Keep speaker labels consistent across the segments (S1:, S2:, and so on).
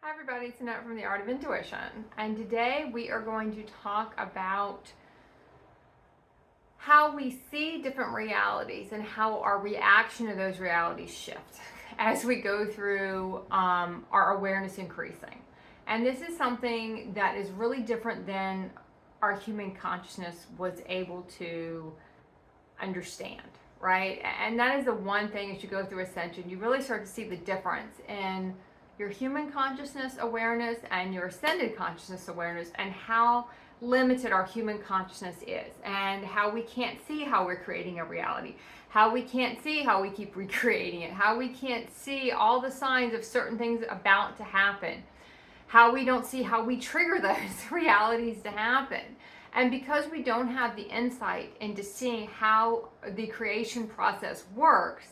S1: Hi everybody, it's Annette from The Art of Intuition, and today we are going to talk about how we see different realities and how our reaction to those realities shift as we go through our awareness increasing. And this is something that is really different than our human consciousness was able to understand, right? And that is the one thing as you go through ascension, you really start to see the difference in your human consciousness awareness and your ascended consciousness awareness, and how limited our human consciousness is, and how we can't see how we're creating a reality, how we can't see how we keep recreating it, how we can't see all the signs of certain things about to happen, how we don't see how we trigger those realities to happen. And because we don't have the insight into seeing how the creation process works,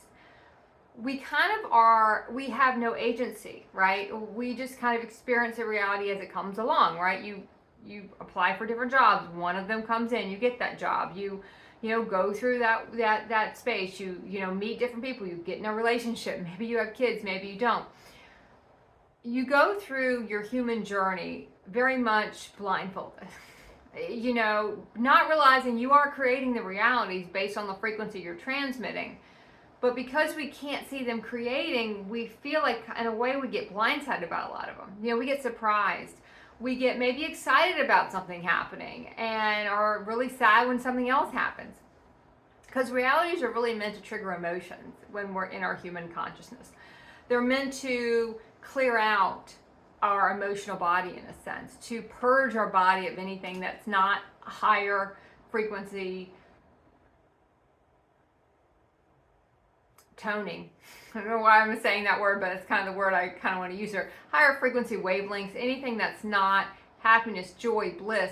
S1: we have no agency, right? We just kind of experience the reality as it comes along, right? You apply for different jobs, one of them comes in, you get that job, you go through that space, you meet different people, you get in a relationship, maybe you have kids, maybe you don't. You go through your human journey very much blindfolded. Not realizing you are creating the realities based on the frequency you're transmitting. But because we can't see them creating, we feel like, in a way, we get blindsided about a lot of them. We get surprised. We get maybe excited about something happening and are really sad when something else happens. Because realities are really meant to trigger emotions when we're in our human consciousness. They're meant to clear out our emotional body, in a sense, to purge our body of anything that's not higher frequency toning. I don't know why I'm saying that word, but it's kind of the word I kind of want to use here. Higher frequency wavelengths, anything that's not happiness, joy, bliss,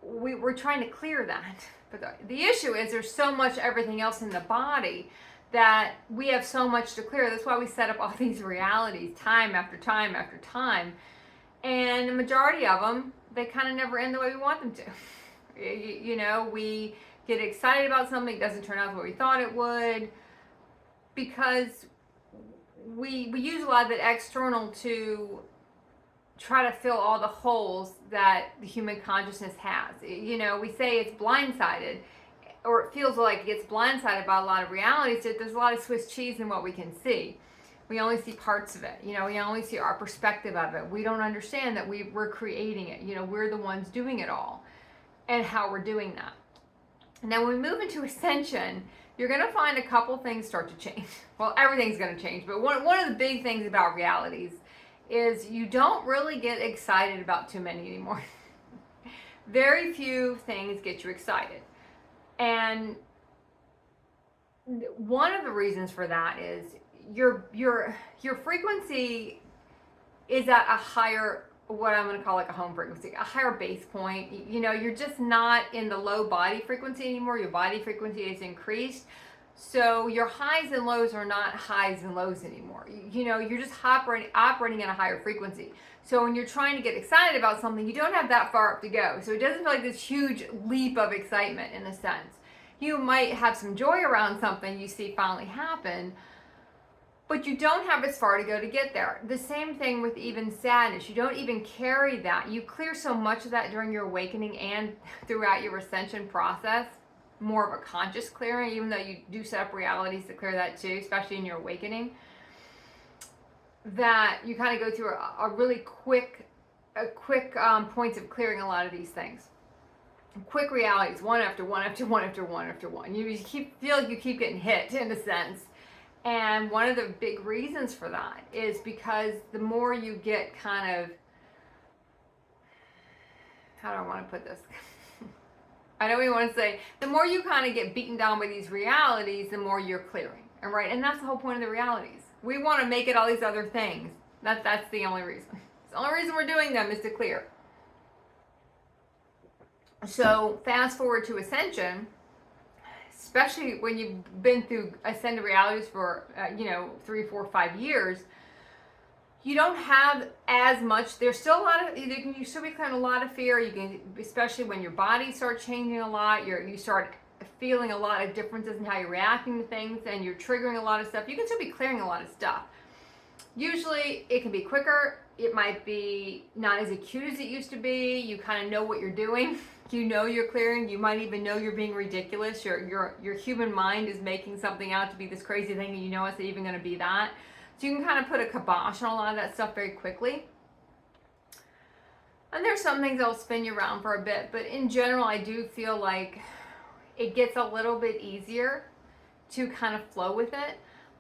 S1: we're trying to clear that. But the issue is there's so much everything else in the body that we have so much to clear. That's why we set up all these realities time after time after time. And the majority of them, they kind of never end the way we want them to. We get excited about something, it doesn't turn out the way we thought it would, because we use a lot of the external to try to fill all the holes that the human consciousness has. We say it's blindsided, or it feels like it gets blindsided by a lot of realities. That there's a lot of Swiss cheese in what we can see. We only see parts of it. We only see our perspective of it. We don't understand that we're creating it. We're the ones doing it all, and how we're doing that. And then when we move into ascension, you're going to find a couple things start to change. Well, everything's going to change, but one of the big things about realities is you don't really get excited about too many anymore. Very few things get you excited. And one of the reasons for that is your frequency is at a higher, what I'm going to call like a home frequency, a higher base point. You're just not in the low body frequency anymore. Your body frequency is increased. So your highs and lows are not highs and lows anymore. You're just operating at a higher frequency. So when you're trying to get excited about something, you don't have that far up to go. So it doesn't feel like this huge leap of excitement in a sense. You might have some joy around something you see finally happen, but you don't have as far to go to get there. The same thing with even sadness. You don't even carry that. You clear so much of that during your awakening and throughout your ascension process, more of a conscious clearing, even though you do set up realities to clear that too, especially in your awakening, that you kind of go through a really quick points of clearing a lot of these things. Quick realities, one after one after one after one after one. You feel like you keep getting hit, in a sense. And one of the big reasons for that is because the more you get kind of, how do I want to put this? I know we want to say, the more you kind of get beaten down by these realities, the more you're clearing. And that's the whole point of the realities. We want to make it all these other things. That's the only reason. The only reason we're doing them is to clear. So fast forward to ascension, especially when you've been through ascended realities for 3, 4, 5 years, you don't have as much. There's still a lot of, you still be clearing a lot of fear. You can, especially when your body starts changing a lot, you start feeling a lot of differences in how you're reacting to things, and you're triggering a lot of stuff. You can still be clearing a lot of stuff. Usually it can be quicker. It might be not as acute as it used to be. You kind of know what you're doing. You know you're clearing. You might even know you're being ridiculous. Your human mind is making something out to be this crazy thing, and you know it's even going to be that. So you can kind of put a kibosh on a lot of that stuff very quickly. And there's some things that'll spin you around for a bit, but in general, I do feel like it gets a little bit easier to kind of flow with it.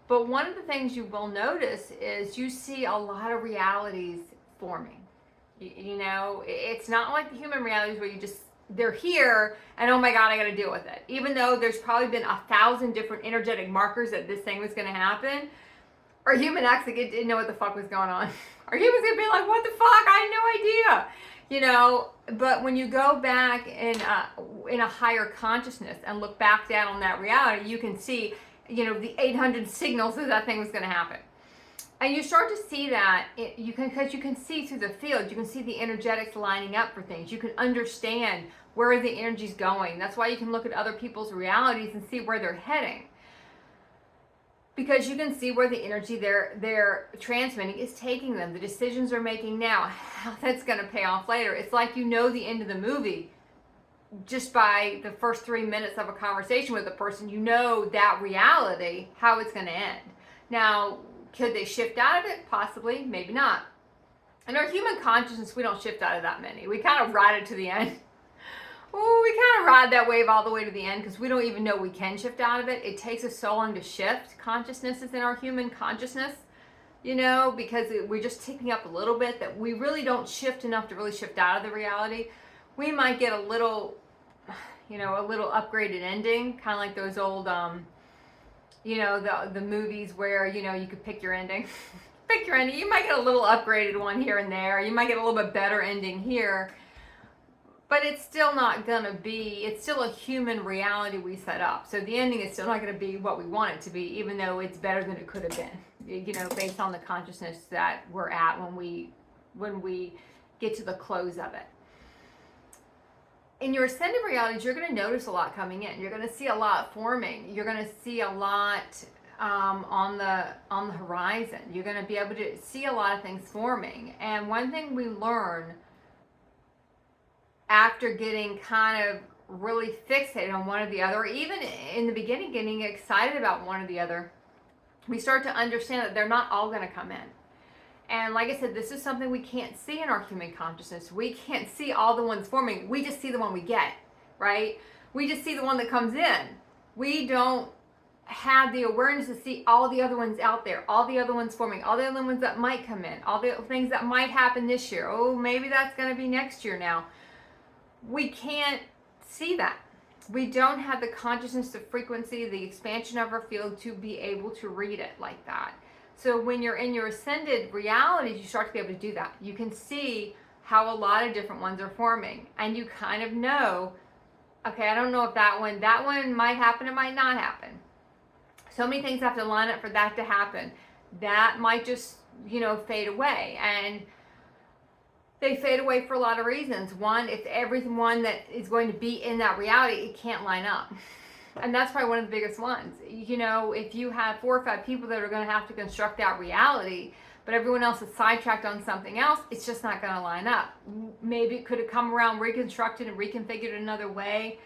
S1: But one of the things you will notice is you see a lot of realities forming. You know, it's not like the human realities where they're here and oh my God, I got to deal with it. Even though there's probably been 1,000 different energetic markers that this thing was going to happen, our human acts like it didn't know what the fuck was going on. Our humans going to be like, what the fuck? I had no idea. You know, but when you go back in a higher consciousness and look back down on that reality, you can see, you know, the 800 signals that thing was going to happen. And you start to see that, because you can see through the field, you can see the energetics lining up for things. You can understand where the energy's going. That's why you can look at other people's realities and see where they're heading. Because you can see where the energy they're transmitting is taking them. The decisions they're making now, how that's going to pay off later. It's like you know the end of the movie just by the first 3 minutes of a conversation with a person. You know that reality, how it's going to end. Now, could they shift out of it? Possibly, maybe not. In our human consciousness, we don't shift out of that many. We kind of ride it to the end. Oh, we kind of ride that wave all the way to the end because we don't even know we can shift out of it. It takes us so long to shift consciousnesses in our human consciousness, you know, because we're just ticking up a little bit that we really don't shift enough to really shift out of the reality. We might get a little, you know, a little upgraded ending, kind of like those old, you know, the movies where, you know, you could pick your ending. Pick your ending. You might get a little upgraded one here and there. You might get a little bit better ending here. But it's still not going to be, it's still a human reality we set up. So the ending is still not going to be what we want it to be, even though it's better than it could have been, you know, based on the consciousness that we're at when we get to the close of it. In your ascended realities, you're going to notice a lot coming in. You're going to see a lot forming. You're going to see a lot on the horizon. You're going to be able to see a lot of things forming. And one thing we learn after getting kind of really fixated on one or the other, or even in the beginning getting excited about one or the other, we start to understand that they're not all going to come in. And like I said, this is something we can't see in our human consciousness. We can't see all the ones forming. We just see the one we get, right? We just see the one that comes in. We don't have the awareness to see all the other ones out there, all the other ones forming, all the other ones that might come in, all the things that might happen this year. Oh, maybe that's going to be next year now. We can't see that. We don't have the consciousness, the frequency, the expansion of our field to be able to read it like that. So when you're in your ascended realities, you start to be able to do that. You can see how a lot of different ones are forming. And you kind of know, okay, I don't know if that one might happen, it might not happen. So many things have to line up for that to happen. That might just, you know, fade away. And they fade away for a lot of reasons. One, if everyone that is going to be in that reality, it can't line up. And that's probably one of the biggest ones. You know, if you have 4 or 5 people that are going to have to construct that reality, but everyone else is sidetracked on something else, it's just not going to line up. Maybe it could have come around reconstructed and reconfigured another way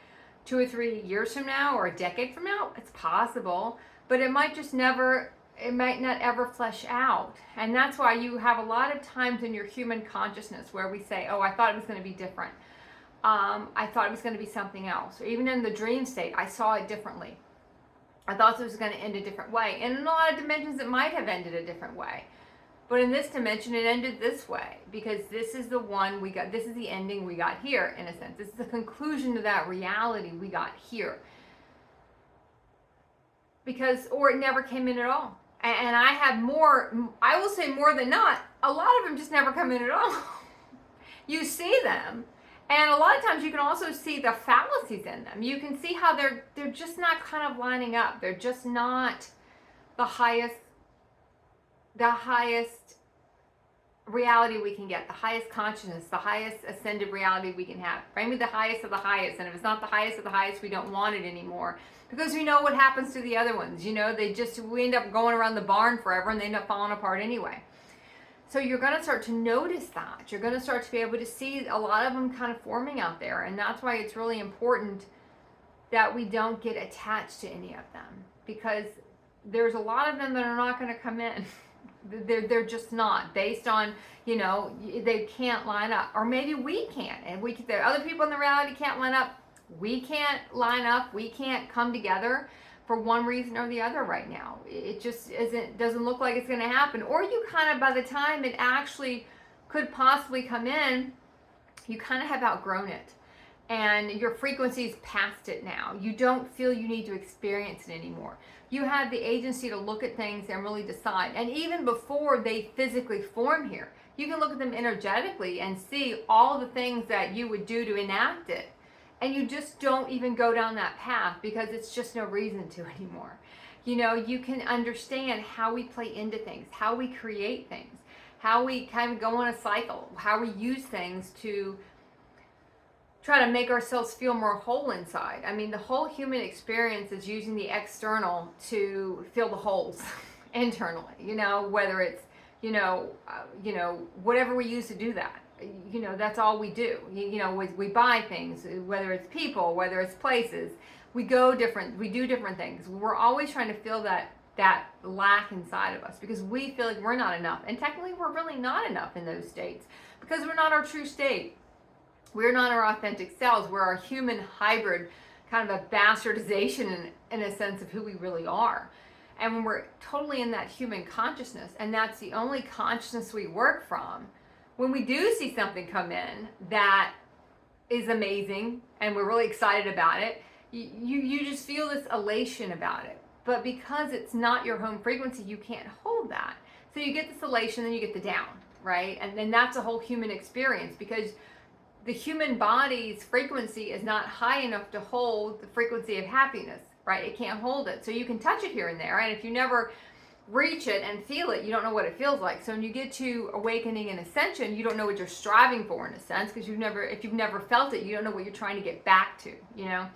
S1: 2 or 3 years from now or a decade from now. It's possible, but it might just never, it might not ever flesh out. And that's why you have a lot of times in your human consciousness where we say, oh, I thought it was going to be different. I thought it was going to be something else. Or even in the dream state, I saw it differently. I thought it was going to end a different way. And in a lot of dimensions, it might have ended a different way. But in this dimension, it ended this way. Because this is the one we got, this is the ending we got here, in a sense. This is the conclusion to that reality we got here. Because, or it never came in at all. And I have more, I will say more than not, a lot of them just never come in at all. You see them. And a lot of times you can also see the fallacies in them. You can see how they're just not kind of lining up. They're just not the highest reality we can get, the highest consciousness, the highest ascended reality we can have. Bring me the highest of the highest. And if it's not the highest of the highest, we don't want it anymore. Because we know what happens to the other ones. You know, we end up going around the barn forever and they end up falling apart anyway. So you're going to start to notice that. You're going to start to be able to see a lot of them kind of forming out there. And that's why it's really important that we don't get attached to any of them. Because there's a lot of them that are not going to come in. They're just not, based on, you know, they can't line up. Or maybe we can't. And the other people in the reality can't line up. We can't line up. We can't come together for one reason or the other right now. It just doesn't look like it's going to happen. Or you kind of, by the time it actually could possibly come in, you kind of have outgrown it. And your frequency's past it now. You don't feel you need to experience it anymore. You have the agency to look at things and really decide. And even before they physically form here, you can look at them energetically and see all the things that you would do to enact it. And you just don't even go down that path because it's just no reason to anymore. You know, you can understand how we play into things, how we create things, how we kind of go on a cycle, how we use things to try to make ourselves feel more whole inside. I mean, the whole human experience is using the external to fill the holes internally, you know, whether it's, whatever we use to do that. You know, that's all we do. You know, we buy things, whether it's people, whether it's places. We do different things. We're always trying to fill that lack inside of us because we feel like we're not enough. And technically, we're really not enough in those states because we're not our true state. We're not our authentic selves. We're our human hybrid, kind of a bastardization in a sense of who we really are. And when we're totally in that human consciousness, and that's the only consciousness we work from, when we do see something come in that is amazing and we're really excited about it, you just feel this elation about it. But because it's not your home frequency, you can't hold that. So you get this elation, then you get the down, right? And then that's a whole human experience because the human body's frequency is not high enough to hold the frequency of happiness, right? It can't hold it. So you can touch it here and there. And if you never reach it and feel it, you don't know what it feels like. So when you get to awakening and ascension, you don't know what you're striving for in a sense because if you've never felt it, you don't know what you're trying to get back to, you know?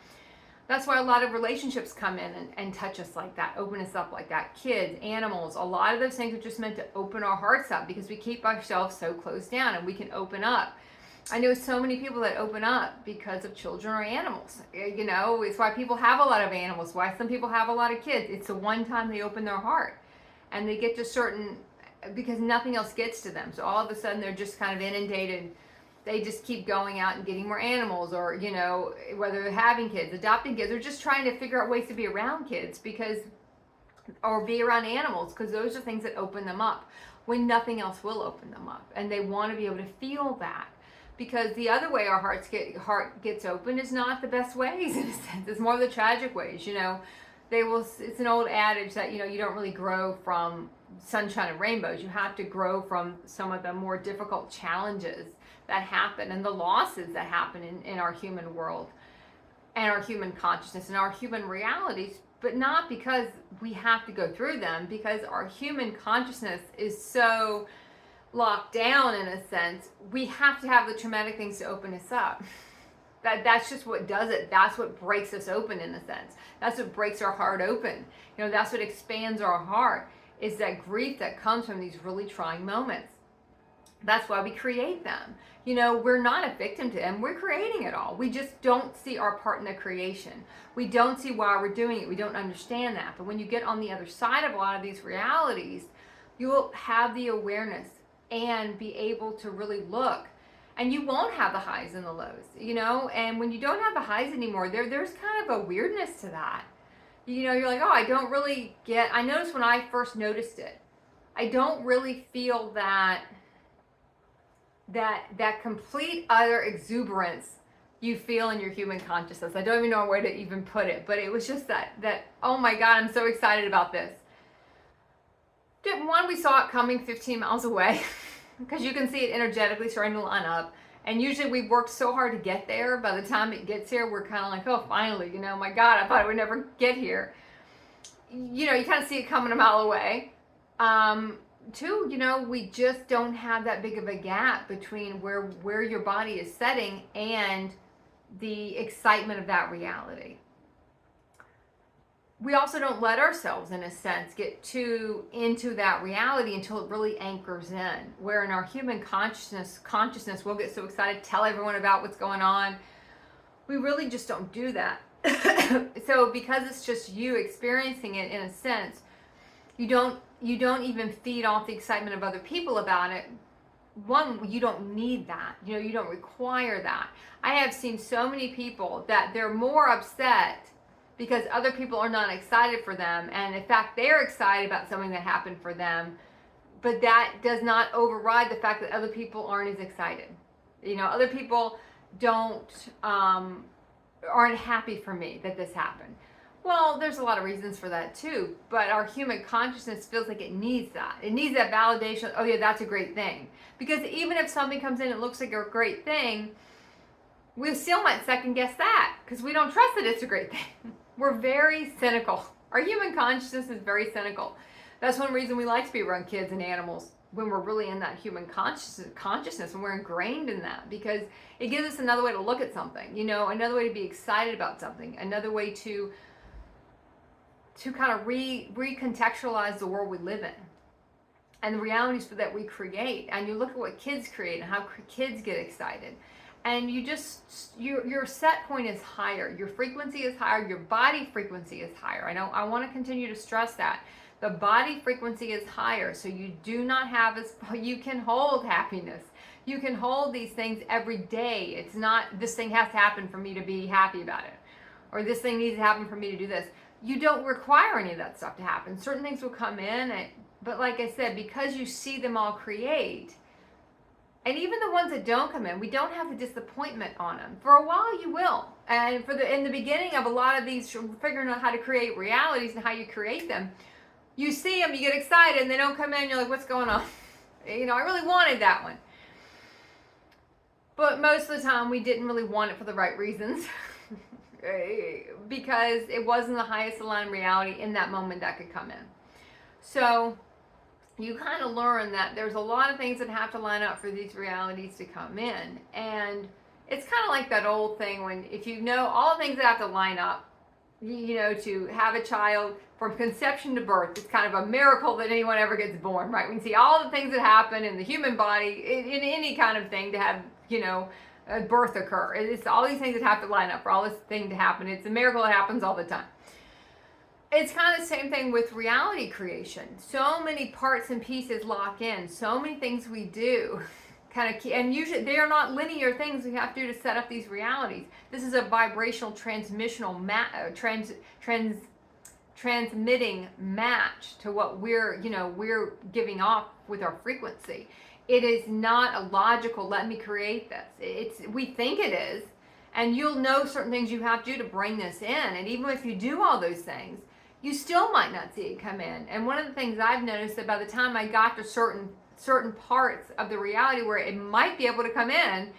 S1: That's why a lot of relationships come in and touch us like that, open us up like that. Kids, animals, a lot of those things are just meant to open our hearts up because we keep ourselves so closed down and we can open up. I know so many people that open up because of children or animals. You know, it's why people have a lot of animals, why some people have a lot of kids. It's the one time they open their heart and they get to because nothing else gets to them. So all of a sudden they're just kind of inundated. They just keep going out and getting more animals or, you know, whether they're having kids, adopting kids, or just trying to figure out ways to be around kids or be around animals because those are things that open them up when nothing else will open them up. And they want to be able to feel that. Because the other way our heart gets open is not the best ways in a sense. It's more of the tragic ways, you know. It's an old adage that, you know, you don't really grow from sunshine and rainbows. You have to grow from some of the more difficult challenges that happen and the losses that happen in our human world and our human consciousness and our human realities, but not because we have to go through them, because our human consciousness is so locked down in a sense. We have to have the traumatic things to open us up. That's just what does it. That's what breaks us open in a sense. That's what breaks our heart open. You know, that's what expands our heart, is that grief that comes from these really trying moments. That's why we create them. You know, we're not a victim to them. We're creating it all. We just don't see our part in the creation. We don't see why we're doing it. We don't understand that. But when you get on the other side of a lot of these realities, you will have the awareness and be able to really look. And you won't have the highs and the lows, you know? And when you don't have the highs anymore, there's kind of a weirdness to that. You know, you're like, oh, I don't really I noticed when I first noticed it, I don't really feel that complete utter exuberance you feel in your human consciousness. I don't even know a way to even put it, but it was just that oh my God, I'm so excited about this. One, we saw it coming 15 miles away because you can see it energetically starting to line up. And usually we've worked so hard to get there. By the time it gets here, we're kind of like, oh, finally, you know, my God, I thought it would never get here. You know, you kind of see it coming a mile away. two, we just don't have that big of a gap between where your body is setting and the excitement of that reality. We also don't let ourselves, in a sense, get too into that reality until it really anchors in. Where in our human consciousness, we'll get so excited, tell everyone about what's going on. We really just don't do that. So because it's just you experiencing it, in a sense, you don't even feed off the excitement of other people about it. One, you don't need that. You don't require that. I have seen so many people that they're more upset because other people are not excited for them, and in fact they're excited about something that happened for them, but that does not override the fact that other people aren't as excited. Other people aren't happy for me that this happened. Well, there's a lot of reasons for that too, but our human consciousness feels like it needs that. It needs that validation. Oh yeah, that's a great thing. Because even if something comes in and looks like a great thing, we still might second guess that because we don't trust that it's a great thing. We're very cynical. Our human consciousness is very cynical. That's one reason we like to be around kids and animals, when we're really in that human consciousness, when we're ingrained in that, because it gives us another way to look at something, another way to be excited about something, another way to kind of recontextualize the world we live in and the realities that we create. And you look at what kids create and how kids get excited. And your set point is higher, your frequency is higher, your body frequency is higher. I want to continue to stress that. The body frequency is higher, so you do not have you can hold happiness. You can hold these things every day. It's not, this thing has to happen for me to be happy about it, or this thing needs to happen for me to do this. You don't require any of that stuff to happen. Certain things will come in, but like I said, because you see them all create, and even the ones that don't come in, we don't have the disappointment on them. For a while you will. And in the beginning of a lot of these, figuring out how to create realities and how you create them, you see them, you get excited, and they don't come in, you're like, what's going on? I really wanted that one. But most of the time we didn't really want it for the right reasons. Because it wasn't the highest aligned reality in that moment that could come in. So you kind of learn that there's a lot of things that have to line up for these realities to come in. And it's kind of like that old thing when, if you know all the things that have to line up, to have a child from conception to birth, it's kind of a miracle that anyone ever gets born, right? We can see all the things that happen in the human body, in any kind of thing to have, a birth occur. It's all these things that have to line up for all this thing to happen. It's a miracle that happens all the time. It's kind of the same thing with reality creation. So many parts and pieces lock in. So many things we do and usually they are not linear things we have to do to set up these realities. This is a vibrational transmitting match to what we're giving off with our frequency. It is not a logical, let me create this. We think it is, and you'll know certain things you have to do to bring this in. And even if you do all those things, you still might not see it come in. And one of the things I've noticed that by the time I got to certain parts of the reality where it might be able to come in,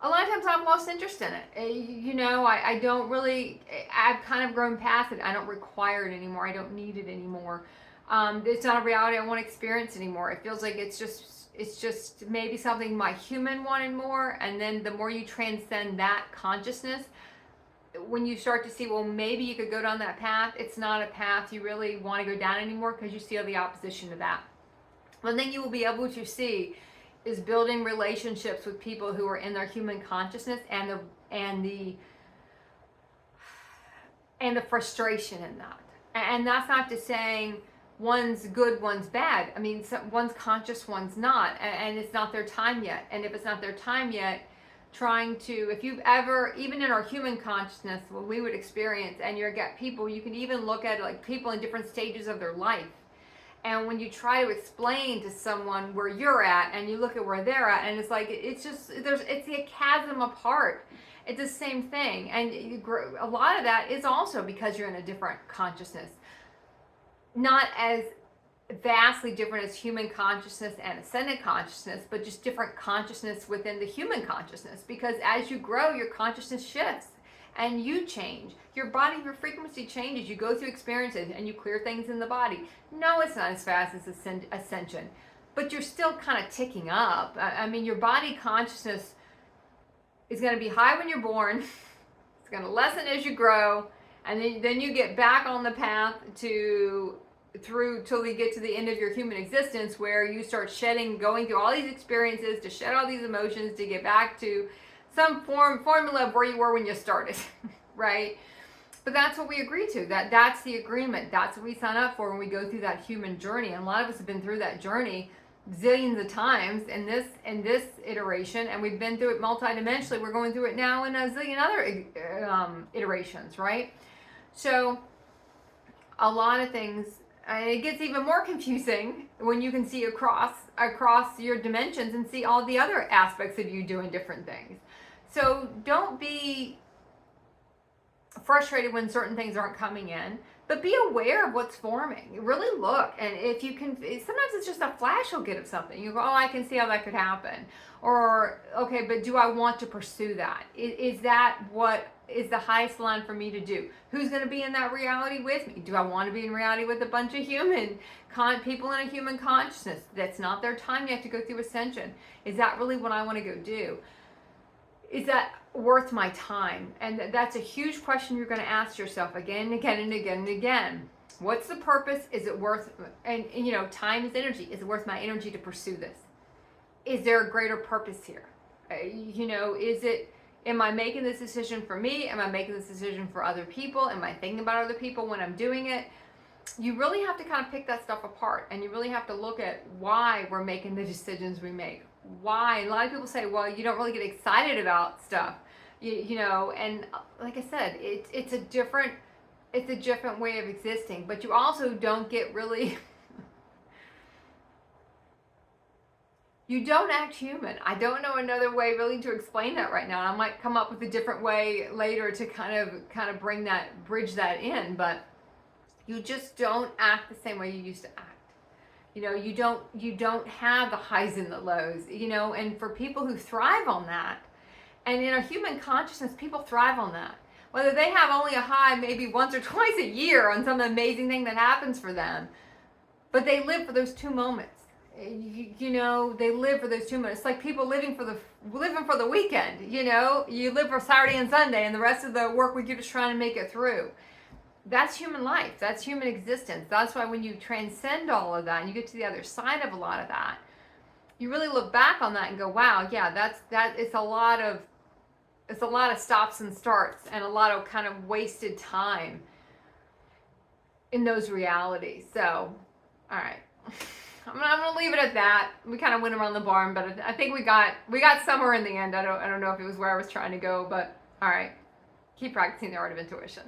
S1: a lot of times I've lost interest in it. I don't really, I've kind of grown past it. I don't require it anymore. I don't need it anymore. It's not a reality I want to experience anymore. It feels like it's just maybe something my human wanted more. And then the more you transcend that consciousness, when you start to see, well, maybe you could go down that path, it's not a path you really want to go down anymore because you see the opposition to that. One thing you will be able to see is building relationships with people who are in their human consciousness and the frustration in that. And that's not to saying one's good, one's bad. I mean, one's conscious, one's not, and it's not their time yet. And if it's not their time yet, if you've ever, even in our human consciousness, what we would experience, and you get people, you can even look at like people in different stages of their life. And when you try to explain to someone where you're at and you look at where they're at, and it's like, it's a chasm apart. It's the same thing. And a lot of that is also because you're in a different consciousness. Not as vastly different as human consciousness and ascended consciousness, but just different consciousness within the human consciousness. Because as you grow, your consciousness shifts. and you change. Your body, your frequency changes. You go through experiences and you clear things in the body. No, it's not as fast as ascension, but you're still kind of ticking up. I mean, your body consciousness is going to be high when you're born. It's going to lessen as you grow, and then you get back on the path through till you get to the end of your human existence, where you start shedding, going through all these experiences to shed all these emotions to get back to some formula of where you were when you started, right? But that's what we agree to. That's the agreement. That's what we sign up for when we go through that human journey. And a lot of us have been through that journey zillions of times in this iteration, and we've been through it multidimensionally. We're going through it now in a zillion other iterations, right? So a lot of things. And it gets even more confusing when you can see across your dimensions and see all the other aspects of you doing different things. So don't be frustrated when certain things aren't coming in, but be aware of what's forming. Really look, and if you can, sometimes it's just a flash you'll get of something. You go, oh, I can see how that could happen. Or, okay, but do I want to pursue that? Is that what is the highest line for me to do? Who's going to be in that reality with me? Do I want to be in reality with a bunch of people in a human consciousness? That's not their time yet to go through ascension. Is that really what I want to go do? Is that worth my time? And that's a huge question you're going to ask yourself again and again and again and again. What's the purpose? Is it worth, and you know, time is energy. Is it worth my energy to pursue this? Is there a greater purpose here? You know, am I making this decision for me? Am I making this decision for other people? Am I thinking about other people when I'm doing it? You really have to kind of pick that stuff apart, and you really have to look at why we're making the decisions we make. Why? A lot of people say, well, you don't really get excited about stuff, you know, and like I said, it's a different way of existing, but you also don't get really, you don't act human. I don't know another way really to explain that right now. I might come up with a different way later to kind of bridge that in, but you just don't act the same way you used to act. You know, you don't have the highs and the lows, you know, and for people who thrive on that, and in a human consciousness, people thrive on that. Whether they have only a high maybe once or twice a year on some amazing thing that happens for them, but they live for those 2 moments. You know, they live for those 2 minutes. It's like people living for the weekend. You know, you live for Saturday and Sunday, and the rest of the work week you're just trying to make it through. That's human life. That's human existence. That's why when you transcend all of that and you get to the other side of a lot of that, you really look back on that and go, wow, yeah, it's a lot of stops and starts and a lot of kind of wasted time in those realities. So, all right. I'm gonna leave it at that. We kind of went around the barn, but I think we got somewhere in the end. I don't know if it was where I was trying to go, but all right. Keep practicing the art of intuition.